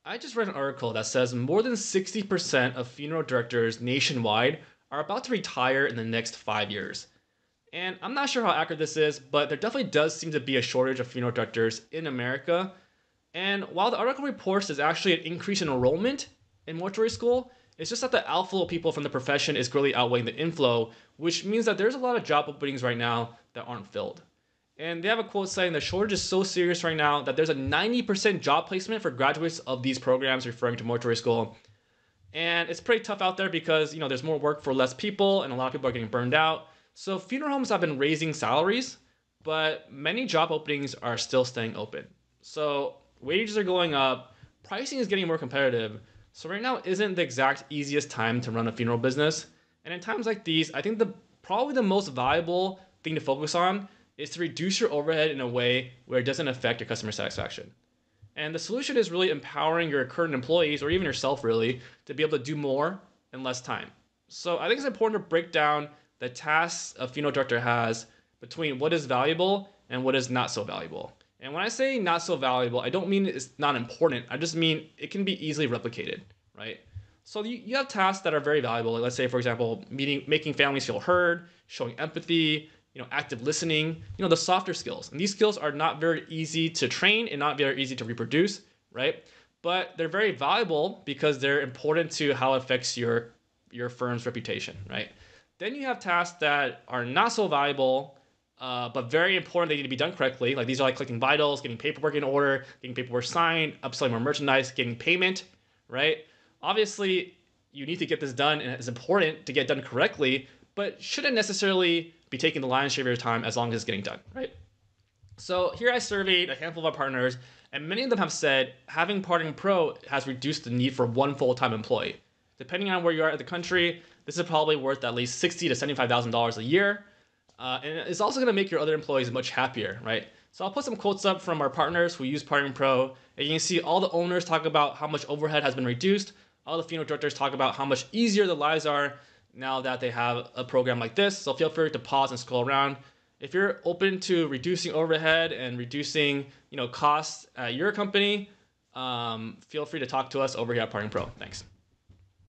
I just read an article that says more than 60% of funeral directors nationwide are about to retire in the next 5 years. And I'm not sure how accurate this is, but there definitely does seem to be a shortage of funeral directors in America. And while the article reports there's actually an increase in enrollment in mortuary school, it's just that the outflow of people from the profession is greatly outweighing the inflow, which means that there's a lot of job openings right now that aren't filled. And they have a quote saying the shortage is so serious right now that there's a 90% job placement for graduates of these programs, referring to mortuary school. And it's pretty tough out there because, there's more work for less people and a lot of people are getting burned out. So funeral homes have been raising salaries, but many job openings are still staying open. So wages are going up, pricing is getting more competitive. So right now isn't the exact easiest time to run a funeral business. And in times like these, I think the probably the most valuable thing to focus on is to reduce your overhead in a way where it doesn't affect your customer satisfaction. And the solution is really empowering your current employees or even yourself really to be able to do more in less time. So I think it's important to break down the tasks a funeral director has between what is valuable and what is not so valuable. And when I say not so valuable, I don't mean it's not important. I just mean it can be easily replicated, right? So you have tasks that are very valuable. Like let's say, for example, making families feel heard, showing empathy, active listening, the softer skills. And these skills are not very easy to train and not very easy to reproduce, right? But they're very valuable because they're important to how it affects your firm's reputation, right? Then you have tasks that are not so valuable, but very important. They need to be done correctly. Like these are like collecting vitals, getting paperwork in order, getting paperwork signed, upselling more merchandise, getting payment, right? Obviously, you need to get this done, and it's important to get done correctly, but shouldn't necessarily be taking the lion's share of your time as long as it's getting done, right? So here I surveyed a handful of our partners, and many of them have said having Parting Pro has reduced the need for one full-time employee. Depending on where you are in the country, this is probably worth at least $60,000 to $75,000 a year, and it's also going to make your other employees much happier, right? So I'll put some quotes up from our partners who use Parting Pro, and you can see all the owners talk about how much overhead has been reduced. All the funeral directors talk about how much easier the lives are now that they have a program like this. So feel free to pause and scroll around. If you're open to reducing overhead and reducing, costs at your company, feel free to talk to us over here at Parting Pro. Thanks.